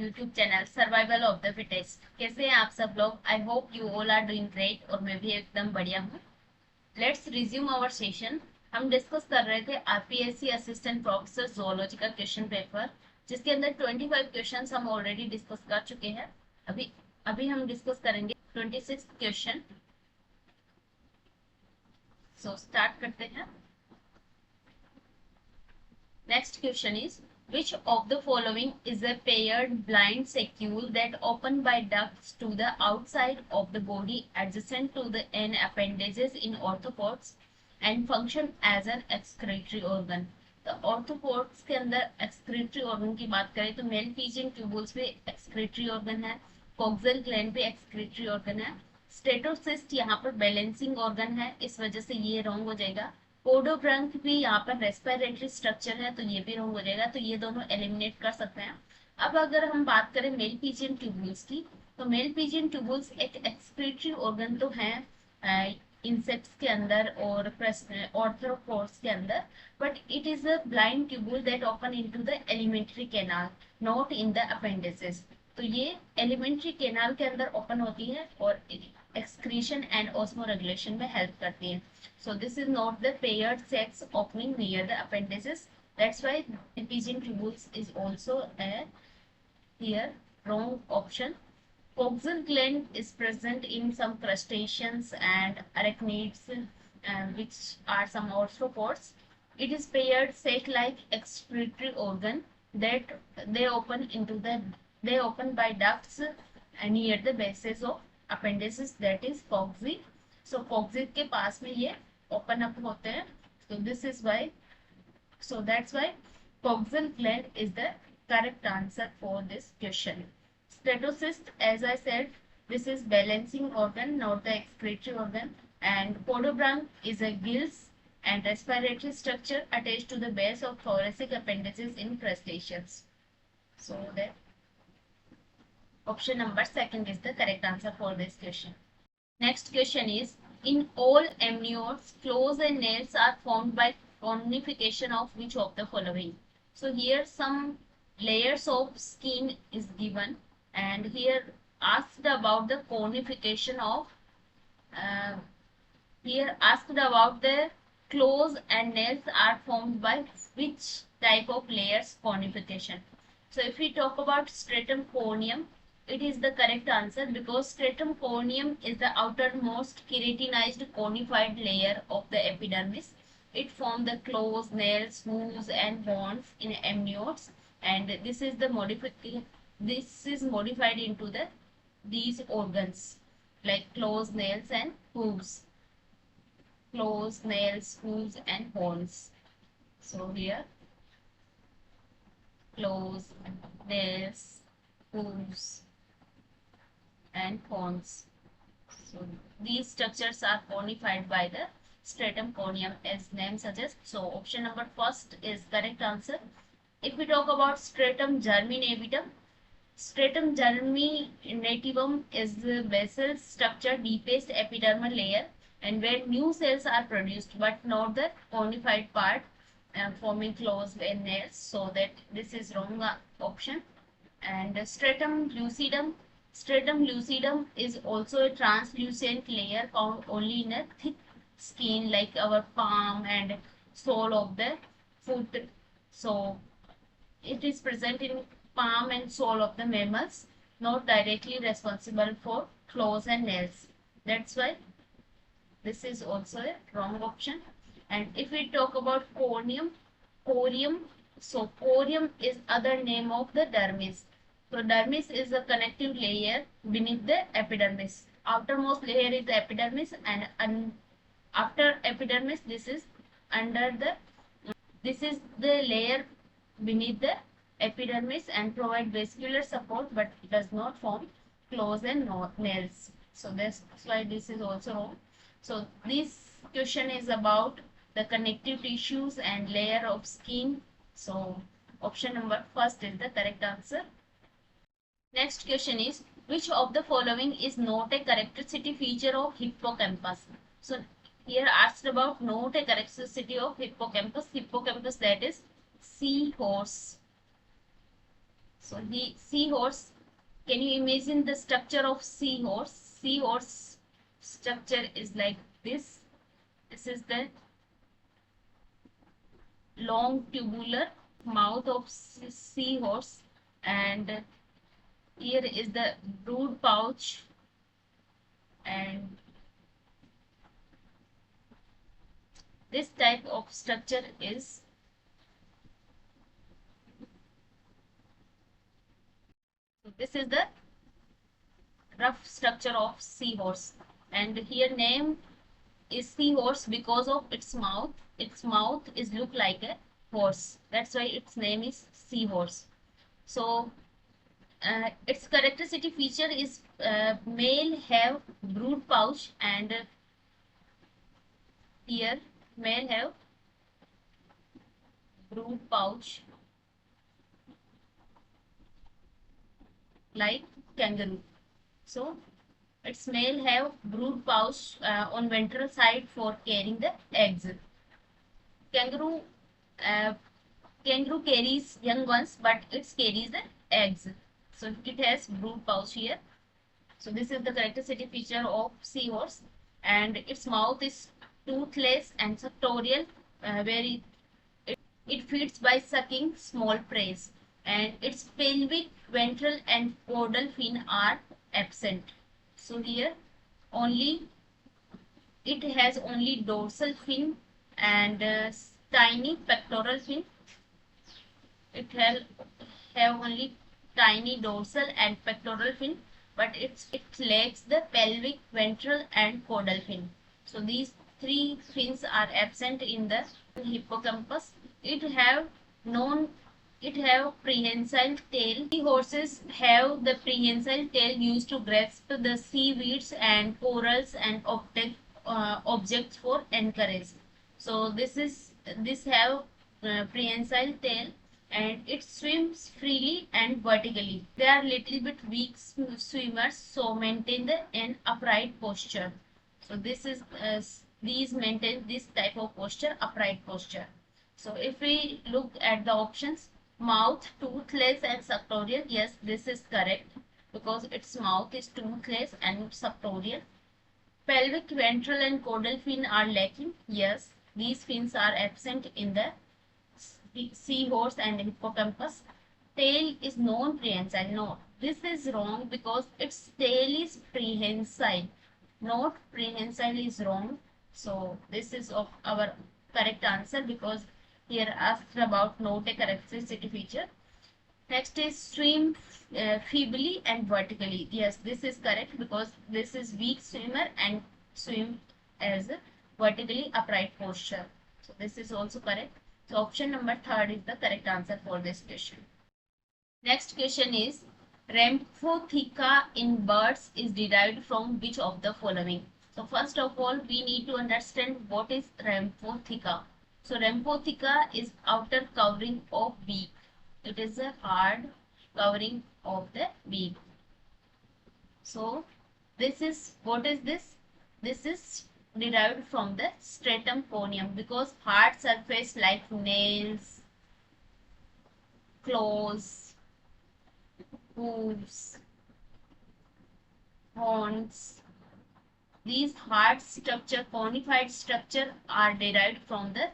YouTube channel survival of the fittest. कैसे हैं आप सब लोग? I hope you all are doing great और मैं भी एकदम बढ़िया हूँ। Let's resume our session. हम डिस्कस कर रहे थे आरपीएससी असिस्टेंट प्रोफेसर जोलॉजी का क्वेश्चन पेपर, जिसके अंदर 25 क्वेश्चन हम ऑलरेडी डिस्कस कर चुके हैं। अभी अभी हम डिस्कस करेंगे 26 क्वेश्चन। सो स्टार्ट करते हैं। Next question is, which of the following is a paired blind saccule that open by ducts to the outside of the body adjacent to the n appendages in orthopods and function as an excretory organ? तो arthropods के अंदर excretory organ की बात करें तो mail फीजिंग tubules पे excretory organ है, coxal gland पे एक्सक्रीटरी ऑर्गन है, स्टेटोसिस्ट यहाँ पर बैलेंसिंग ऑर्गन है, इस वजह से ये रॉन्ग हो जाएगा। पोडोब्रंक भी यहाँ पर रेस्पिरेटरी स्ट्रक्चर है तो ये भी रॉन्ग हो जाएगा, तो ये दोनों एलिमिनेट कर सकते हैं। अब अगर हम बात करें मेल पीजियन ट्यूबुल्स की, तो मेल पीजियन ट्यूबुल्स एक एक्सक्रीटरी ऑर्गन तो है इंसेक्ट्स के अंदर और ऑर्थ्रोपोड्स के अंदर, but it is a blind tubule that open into the alimentary canal, not in the appendices. तो ये एलिमेंट्री कैनाल के अंदर ओपन होती है और एक्सक्रीशन एंड ऑस्मोरेगुलेशन में हेल्प करती है। So this is not the paired sex opening near the appendices. That's why pigeon tubules is also a here wrong option. Coxal gland is present in some crustaceans and arachnids, which are some arthropods. It is paired sac-like excretory organ that they open by ducts near the bases of appendices, that is coccyx. So coccyx के पास में ये open up होते हैं. So this is why, so that's why coxal gland is the correct answer for this question. Stetocyst, as I said, this is balancing organ, not the excretory organ. And podobranch is a gills and respiratory structure attached to the base of thoracic appendages in crustaceans. So that option number second is the correct answer for this question. Next question is, in all amniotes, claws and nails are formed by conification of which of the following? So here some layers of skin is given, and here asked about the conification of here asked about the claws and nails are formed by which type of layers conification. So if we talk about stratum corneum, it is the correct answer because stratum corneum is the outermost keratinized conified layer of the epidermis. It forms the claws, nails, hooves, and horns in amniotes, and this is the modified into these organs like claws, nails, and hooves. Claws, nails, hooves, and horns. So here, claws, nails, hooves, and horns. So these structures are conified by the stratum corneum, as name suggests. So option number first is correct answer. If we talk about stratum germinativum is the basal structure, deepest epidermal layer, and where new cells are produced, but not the conified part forming claws and nails. So that this is wrong option. And stratum lucidum is also a translucent layer found only in a thick skin like our palm and sole of the foot. So it is present in palm and sole of the mammals, not directly responsible for claws and nails. That's why this is also a wrong option. And if we talk about corium, so corium is other name of the dermis. So dermis is a connective layer beneath the epidermis. Outermost layer is the epidermis, and after epidermis, this is the layer beneath the epidermis and provide vascular support but does not form claws and nails. So that's why this is also wrong. So this question is about the connective tissues and layer of skin. So option number first is the correct answer. Next question is, which of the following is not a characteristic feature of hippocampus? So here asked about not a characteristic of hippocampus. Hippocampus, that is seahorse. So the seahorse, can you imagine the structure of seahorse? Seahorse structure is like this. This is the long tubular mouth of seahorse, and here is the brood pouch, and this type of structure is. So this is the rough structure of seahorse, and here name is seahorse because of its mouth. Its mouth is look like a horse. That's why its name is seahorse. So its characteristic feature is male have brood pouch, and here male have brood pouch like kangaroo. So its male have brood pouch on ventral side for carrying the eggs. Kangaroo uh, kangaroo carries young ones, but it carries the eggs. So it has brood pouch here. So this is the characteristic feature of seahorse, and its mouth is toothless and suctorial, where it feeds by sucking small prey, and its pelvic, ventral, and caudal fin are absent. So here only it has only dorsal fin and tiny pectoral fin. It have only tiny dorsal and pectoral fin, but it lacks the pelvic, ventral, and caudal fin. So these three fins are absent in the hippocampus. It have known it have prehensile tail. Seahorses have the prehensile tail used to grasp the seaweeds and corals and objects for anchorage. So this have prehensile tail, and it swims freely and vertically. They are little bit weak swimmers, so maintain an upright posture. So this is these maintain this type of posture, upright posture. So if we look at the options, mouth toothless and suctorial, yes, this is correct because its mouth is toothless and suctorial. Pelvic, ventral, and caudal fin are lacking. Yes, these fins are absent in the seahorse and hippocampus. Tail is non-prehensile. No, this is wrong because its tail is prehensile. Not prehensile is wrong. So this is of our correct answer because here asked about note a characteristic feature. Next is swim feebly and vertically. Yes, this is correct because this is weak swimmer and swim as a vertically upright posture. So this is also correct. So option number third is the correct answer for this question. Next question is Rhamphotheca in birds is derived from which of the following? So first of all, we need to understand what is Rhamphotheca. So Rhamphotheca is outer covering of beak. It is a hard covering of the beak. So this is, what is this? This is derived from the stratum corneum because hard surface like nails, claws, hooves, horns, these hard structure, conified structure are derived from the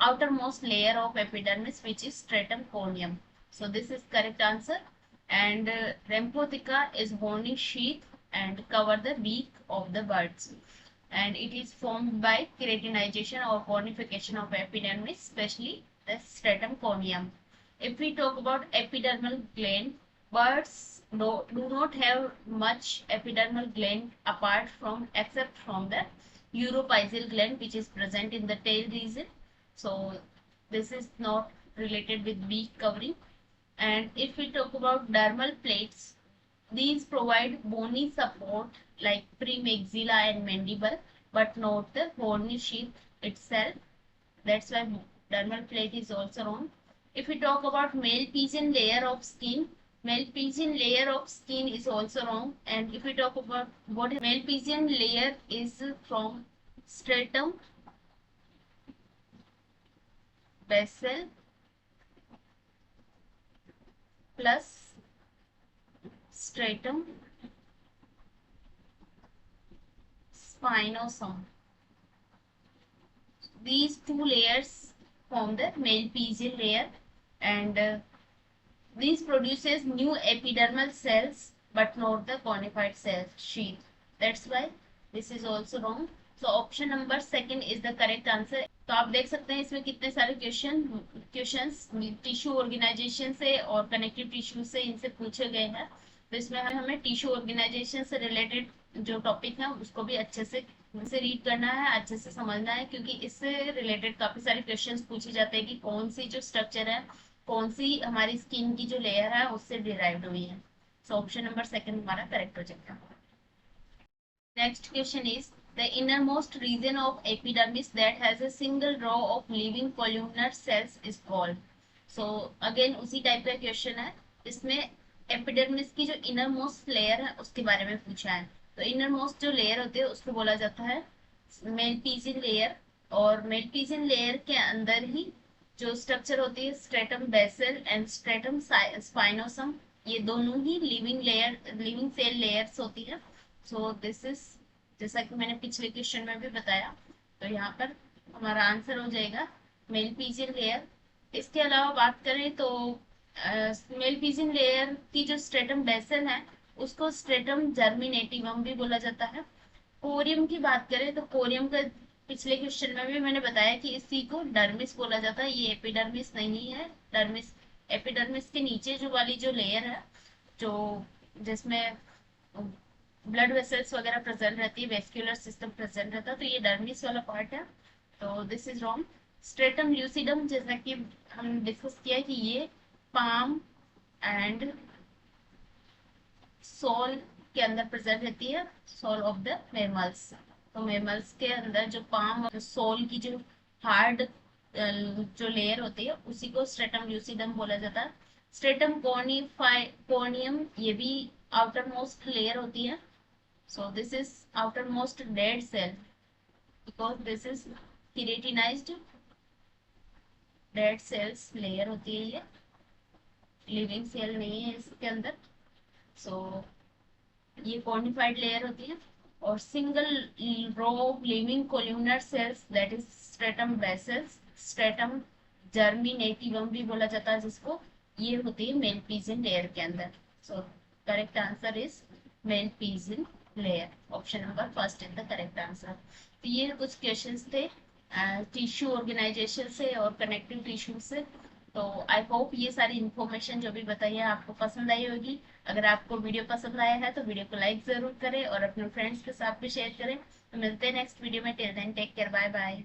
outermost layer of epidermis, which is stratum corneum. So this is correct answer. And Rhamphotheca is horny sheath and cover the beak of the birds. And it is formed by keratinization or conification of epidermis, especially the stratum corneum. If we talk about epidermal gland, birds do not have much epidermal gland apart from except from the uropygial gland, which is present in the tail region. So this is not related with beak covering. And if we talk about dermal plates, these provide bony support like premaxilla and mandible, but not the horny sheath itself. That's why dermal plate is also wrong. If we talk about male pigeon layer of skin, male pigeon layer of skin is also wrong. And if we talk about what is male pigeon layer is from stratum basal plus stratum spinosum. These two layers form the Malpighian layer, and these produces new epidermal cells but not the conified cell sheath. That's why this is also wrong. So option number second is the correct answer. तो आप देख सकते हैं इसमें कितने सारे questions tissue organisation से और कनेक्टिव टिश्यू से इनसे पूछे गए हैं. तो इसमें हमें टिश्यू ऑर्गेनाइजेशन से रिलेटेड जो टॉपिक है उसको भी अच्छे से रीड करना है, अच्छे से समझना है, क्योंकि इससे रिलेटेड काफी सारे क्वेश्चंस पूछे जाते हैं कि कौन सी जो स्ट्रक्चर है, कौन सी हमारी स्किन की जो लेयर है उससे डिराइव्ड हुई है. सो ऑप्शन नंबर सेकंड हमारा करेक्ट हो जाएगा. Next question is the innermost region of epidermis that has a single row of living columnar cells is called. So again उसी टाइप का क्वेश्चन है. इसमें एपिडर्मिस की जो इनर मोस्ट लेयर है उसके बारे में पूछा है. तो इनर मोस्ट जो लेयर होती है उसको बोला जाता है मेलपीजियन लेयर. और मेलपीजियन लेयर के अंदर ही जो स्ट्रक्चर होती है stratum basale and stratum spinosum, ये दोनों ही लिविंग सेल लेयर्स होती है. सो दिस इज, जैसा कि मैंने पिछले क्वेश्चन में भी बताया, तो यहाँ पर हमारा आंसर हो जाएगा मेलपीजियन लेयर. इसके अलावा बात करें तो मेलपीजियन लेयर की जो स्ट्रेटम बेसल है उसको स्ट्रेटम जर्मिनेटिवम भी बोला जाता है. कोरियम की बात करें तो कोरियम का पिछले क्वेश्चन में भी मैंने बताया कि इसी को डर्मिस बोला जाता है. ये एपिडर्मिस नहीं है. डर्मिस, एपिडर्मिस के नीचे जो वाली जो लेयर है जो जिसमें ब्लड वेसल्स वगैरह प्रेजेंट रहती है, वेस्क्यूलर सिस्टम प्रेजेंट रहता है, तो ये डर्मिस वाला पार्ट है. तो this is wrong. Stratum lucidum जैसा कि हम डिस्कस किया कि ये पाम एंड सोल के अंदर प्रेजेंट रहती है, सोल ऑफ द मेमल्स. तो मेमल्स के अंदर जो पाम और सोल की जो हार्ड जो लेयर होती है उसी को स्ट्रेटम ल्यूसिडम बोला जाता है. स्ट्रेटम कॉर्नियम ये भी आउटर मोस्ट लेयर होती है. So this is outermost dead cell because this is keratinised dead cells layer होती है. ये लिविंग सेल नहीं है इसके अंदर. सो ये कॉर्निफाइड लेयर होती है. और single row living columnar cells that is stratum basale, stratum germinativum भी बोला जाता है जिसको, ये होती है मेलपीजियन लेयर के अंदर. So correct answer is Malpighian layer. Option number first is the correct answer. तो ये कुछ क्वेश्चंस थे टिश्यू ऑर्गेनाइजेशन से और कनेक्टिव टिश्यू से. तो आई होप ये सारी इन्फॉर्मेशन जो भी बताई है आपको पसंद आई होगी. अगर आपको वीडियो पसंद आया है तो वीडियो को लाइक जरूर करें और अपने फ्रेंड्स के साथ भी शेयर करें. तो मिलते हैं नेक्स्ट वीडियो में. Till then take care, bye bye.